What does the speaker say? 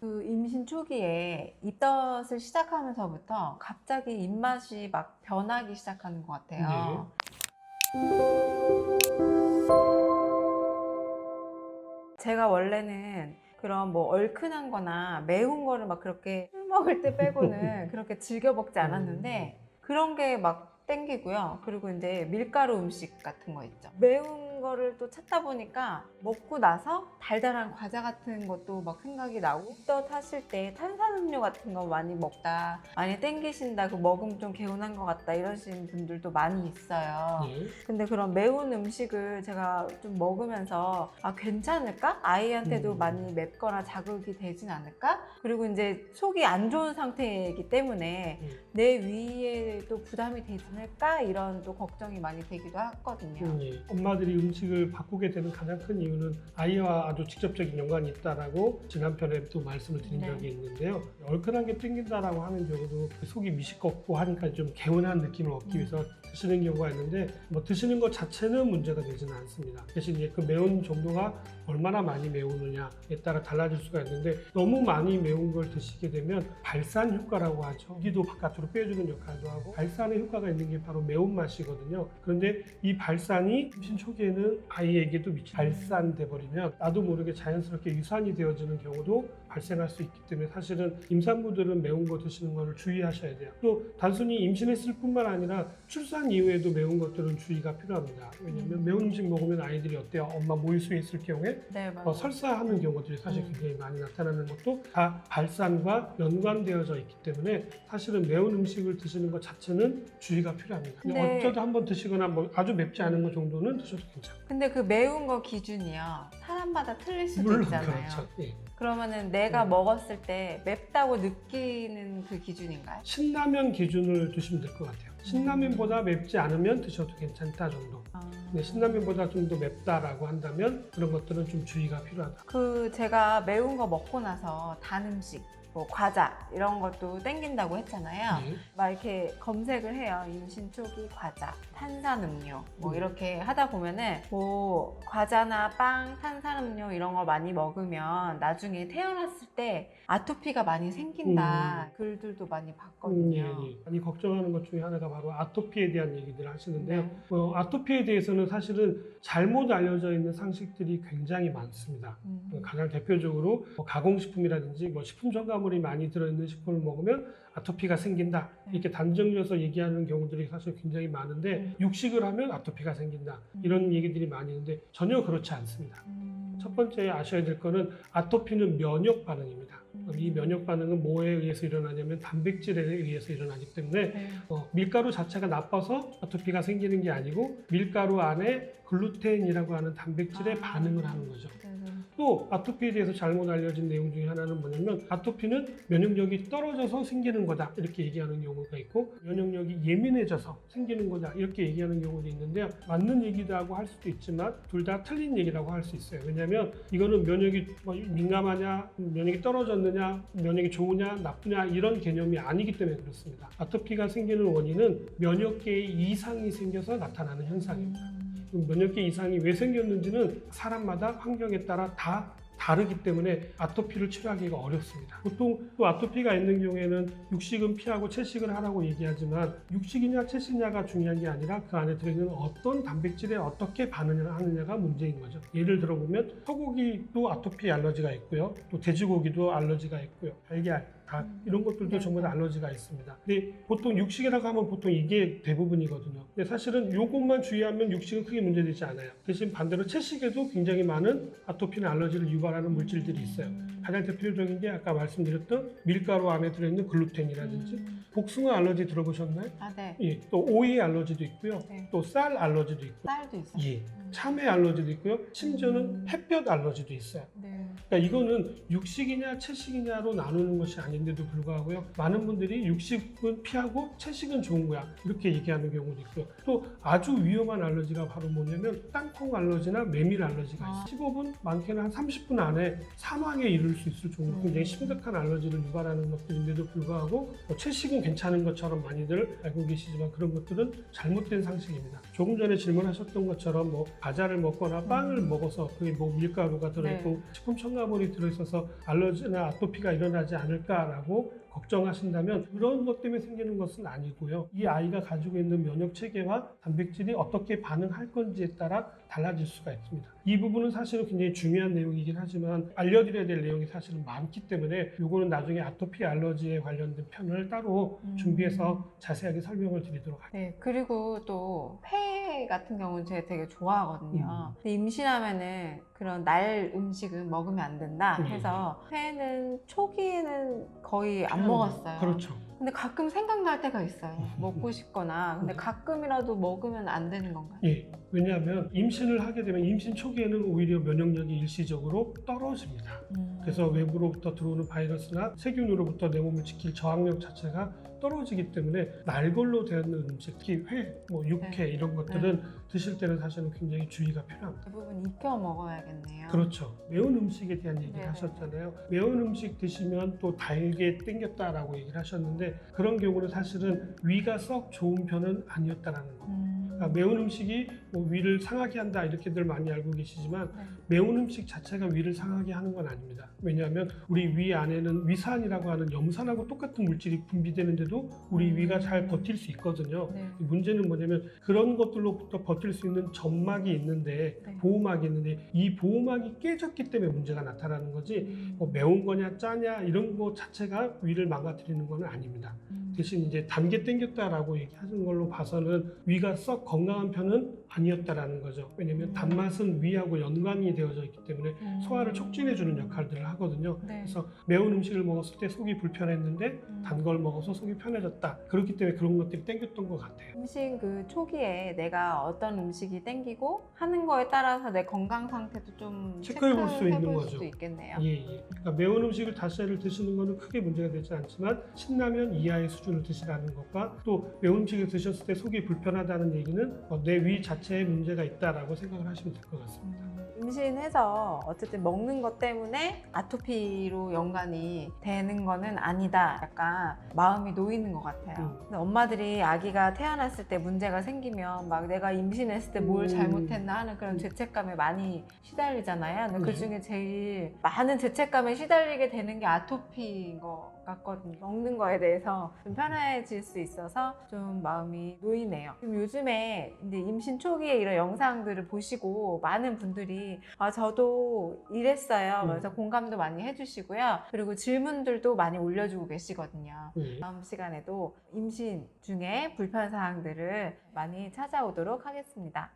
그 임신 초기에 입덧을 시작하면서부터 갑자기 입맛이 막 변하기 시작하는 것 같아요. 제가 원래는 그런 뭐 얼큰한 거나 매운 거를 막 그렇게 술 먹을 때 빼고는 그렇게 즐겨 먹지 않았는데 그런 게 막 땡기고요. 그리고 이제 밀가루 음식 같은 거 있죠. 매운 거를 또 찾다 보니까 먹고 나서 달달한 과자 같은 것도 막 생각이 나고 입덧 하실 때 탄산음료 같은 거 많이 먹다 많이 땡기신다, 그 먹으면 좀 개운한 것 같다 이러시는 분들도 많이 있어요. 근데 그런 매운 음식을 제가 좀 먹으면서 아 괜찮을까? 아이한테도 많이 맵거나 자극이 되진 않을까? 그리고 이제 속이 안 좋은 상태이기 때문에 내 위에도 부담이 되지 않을까? 이런 또 걱정이 많이 되기도 하거든요. 엄마들이 음식을 바꾸게 되는 가장 큰 이유는 아이와 아주 직접적인 연관이 있다라고 지난 편에도 말씀을 드린 적이 있는데요. 얼큰한 게 땡긴다라고 하는 경우도 속이 미식겁고 하니까 좀 개운한 느낌을 얻기 위해서 드시는 경우가 있는데 뭐 드시는 것 자체는 문제가 되지는 않습니다. 대신 이제 그 매운 정도가 얼마나 많이 매우느냐에 따라 달라질 수가 있는데 너무 많이 매운 걸 드시게 되면 발산 효과라고 하죠. 기도 바깥으로 빼주는 역할도 하고 발산의 효과가 있는 게 바로 매운맛이거든요. 그런데 이 발산이 임신 초기에는 아이에게도 발산돼 버리면 나도 모르게 자연스럽게 유산이 되어지는 경우도 발생할 수 있기 때문에 사실은 임산부들은 매운 거 드시는 거를 주의하셔야 돼요. 또 단순히 임신했을 뿐만 아니라 출산 이후에도 매운 것들은 주의가 필요합니다. 왜냐하면 매운 음식 먹으면 아이들이 어때요? 엄마 모유수에 있을 경우에 설사하는 경우들이 사실 굉장히 많이 나타나는 것도 다 발산과 연관되어져 있기 때문에 사실은 매운 음식을 드시는 것 자체는 주의가 필요합니다. 어쩌다 한번 드시거나 뭐 아주 맵지 않은 것 정도는 드셔도 괜찮아요. 근데 그 매운 거 기준이요, 사람마다 틀릴 수도 물론 있잖아요. 그렇죠. 예. 그러면은 내가 먹었을 때 맵다고 느끼는 그 기준인가요? 신라면 기준을 두시면 될 것 같아요. 신라면보다 맵지 않으면 드셔도 괜찮다 정도. 근데 신라면보다 좀 더 맵다라고 한다면 그런 것들은 좀 주의가 필요하다. 그 제가 매운 거 먹고 나서 단 음식, 뭐 과자 이런 것도 땡긴다고 했잖아요. 막 이렇게 검색을 해요. 임신 초기 과자, 탄산음료 뭐 이렇게 하다 보면은 뭐 과자나 빵, 탄산음료 이런 거 많이 먹으면 나중에 태어났을 때 아토피가 많이 생긴다 글들도 많이 봤거든요. 많이 걱정하는 것 중에 하나가 바로 아토피에 대한 얘기들을 하시는데요. 아토피에 대해서는 사실은 잘못 알려져 있는 상식들이 굉장히 많습니다. 가장 대표적으로 뭐 가공식품이라든지 뭐 식품 첨가물이 많이 들어있는 식품을 먹으면 아토피가 생긴다 이렇게 단정지어서 얘기하는 경우들이 사실 굉장히 많은데 육식을 하면 아토피가 생긴다 이런 얘기들이 많이 있는데 전혀 그렇지 않습니다. 첫 번째 아셔야 될 거는 아토피는 면역 반응입니다. 이 면역 반응은 뭐에 의해서 일어나냐면 단백질에 의해서 일어나기 때문에 밀가루 자체가 나빠서 아토피가 생기는 게 아니고 밀가루 안에 글루텐이라고 하는 단백질에 반응을 하는 거죠. 또 아토피에 대해서 잘못 알려진 내용 중에 하나는 뭐냐면 아토피는 면역력이 떨어져서 생기는 거다 이렇게 얘기하는 경우가 있고 면역력이 예민해져서 생기는 거다 이렇게 얘기하는 경우도 있는데요. 맞는 얘기라고 할 수도 있지만 둘 다 틀린 얘기라고 할 수 있어요. 왜냐하면 이거는 면역이 민감하냐, 면역이 떨어졌느냐, 면역이 좋으냐, 나쁘냐 이런 개념이 아니기 때문에 그렇습니다. 아토피가 생기는 원인은 면역계에 이상이 생겨서 나타나는 현상입니다. 면역계 이상이 왜 생겼는지는 사람마다 환경에 따라 다 다르기 때문에 아토피를 치료하기가 어렵습니다. 보통 또 아토피가 있는 경우에는 육식은 피하고 채식을 하라고 얘기하지만 육식이냐 채식이냐가 중요한 게 아니라 그 안에 들어있는 어떤 단백질에 어떻게 반응을 하느냐가 문제인 거죠. 예를 들어보면 소고기도 아토피 알러지가 있고요. 또 돼지고기도 알러지가 있고요. 달걀, 닭 이런 것들도 전부 다 알러지가 있습니다. 근데 보통 육식이라고 하면 보통 이게 대부분이거든요. 근데 사실은 이것만 주의하면 육식은 크게 문제되지 않아요. 대신 반대로 채식에도 굉장히 많은 아토피나 알러지를 유발하는 물질들이 있어요. 가장 대표적인 게 아까 말씀드렸던 밀가루 안에 들어있는 글루텐이라든지 복숭아 알러지 들어보셨나요? 네. 예, 또 오이 알러지도 있고요. 또 쌀 알러지도 있고, 쌀도 있어요. 예, 참외 알러지도 있고요. 심지어는 햇볕 알러지도 있어요. 그러니까 이거는 육식이냐 채식이냐로 나누는 것이 아닌데도 불구하고요. 많은 분들이 육식은 피하고 채식은 좋은 거야 이렇게 얘기하는 경우도 있고요. 또 아주 위험한 알러지가 바로 뭐냐면 땅콩 알러지나 메밀 알러지가 있어요. 15분 많게는 한 30분 안에 사망에 이를 수 있을 정도로 굉장히 심각한 알러지를 유발하는 것들인데도 불구하고 채식은 괜찮은 것처럼 많이들 알고 계시지만 그런 것들은 잘못된 상식입니다. 조금 전에 질문하셨던 것처럼 뭐 과자를 먹거나 빵을 먹어서 그게 뭐 밀가루가 들어있고 식품 첨가물이 들어있어서 알러지나 아토피가 일어나지 않을까라고 걱정하신다면 그런 것 때문에 생기는 것은 아니고요. 이 아이가 가지고 있는 면역 체계와 단백질이 어떻게 반응할 건지에 따라 달라질 수가 있습니다. 이 부분은 사실은 굉장히 중요한 내용이긴 하지만 알려드려야 될 내용이 사실은 많기 때문에 이거는 나중에 아토피 알러지에 관련된 편을 따로 준비해서 자세하게 설명을 드리도록 하겠습니다. 네, 그리고 또 회 같은 경우는 제가 되게 좋아하거든요. 근데 임신하면은 그런 날 음식은 먹으면 안 된다 해서 회는 초기에는 거의 안 먹었어요. 그렇죠. 근데 가끔 생각날 때가 있어요. 먹고 싶거나. 근데 가끔이라도 먹으면 안 되는 건가요? 예, 왜냐하면 임신을 하게 되면 임신 초기에는 오히려 면역력이 일시적으로 떨어집니다. 그래서 외부로부터 들어오는 바이러스나 세균으로부터 내 몸을 지킬 저항력 자체가 떨어지기 때문에 날골로 되어 있는 음식, 특히 회, 뭐 육회 이런 것들은 드실 때는 사실은 굉장히 주의가 필요합니다. 대부분 익혀 먹어야겠네요. 그렇죠. 매운 음식에 대한 얘기를 네네. 하셨잖아요. 매운 음식 드시면 또 달게 땡겼다라고 얘기를 하셨는데 그런 경우는 사실은 위가 썩 좋은 편은 아니었다라는 겁니다. 그러니까 매운 음식이 뭐 위를 상하게 한다 이렇게들 많이 알고 계시지만 매운 음식 자체가 위를 상하게 하는 건 아닙니다. 왜냐하면 우리 위 안에는 위산이라고 하는 염산하고 똑같은 물질이 분비되는데도 우리 위가 잘 버틸 수 있거든요. 네. 문제는 뭐냐면 그런 것들로부터 버틸 수 있는 점막이 있는데 네. 보호막이 있는데 이 보호막이 깨졌기 때문에 문제가 나타나는 거지 뭐 매운 거냐 짜냐 이런 거 자체가 위를 망가뜨리는 건 아닙니다. 대신 이제 단계 땡겼다라고 얘기하는 걸로 봐서는 위가 썩 건강한 편은 아니었다라는 거죠. 왜냐하면 단맛은 위하고 연관이 되어져 있기 때문에 소화를 촉진해주는 역할들을 하거든요. 네. 그래서 매운 음식을 먹었을 때 속이 불편했는데 단 걸 먹어서 속이 편해졌다. 그렇기 때문에 그런 것들이 땡겼던 것 같아요. 임신 그 초기에 내가 어떤 음식이 땡기고 하는 거에 따라서 내 건강 상태도 좀 체크해 볼 수 있는 체크해 볼 거죠. 수도 있겠네요. 예. 그러니까 매운 음식을 다시를 드시는 것은 크게 문제가 되지 않지만 신라면 이하의 수준을 드시라는 것과 또 매운 음식을 드셨을 때 속이 불편하다는 얘기는 내 위 자체에 문제가 있다라고 생각을 하시면 될 것 같습니다. 임신해서 어쨌든 먹는 것 때문에 아토피로 연관이 되는 거는 아니다. 약간 마음이 놓이는 것 같아요. 근데 엄마들이 아기가 태어났을 때 문제가 생기면 막 내가 임신했을 때 뭘 잘못했나 하는 그런 죄책감에 많이 시달리잖아요. 근데 그 중에 제일 많은 죄책감에 시달리게 되는 게 아토피인 것 같거든요. 먹는 거에 대해서 좀 편해질 수 있어서 좀 마음이 놓이네요. 지금 요즘에 이제 임신 초기에 이런 영상들을 보시고 많은 분들이 저도 이랬어요. 그래서 공감도 많이 해주시고요. 그리고 질문들도 많이 올려주고 계시거든요. 다음 시간에도 임신 중에 불편사항들을 많이 찾아오도록 하겠습니다.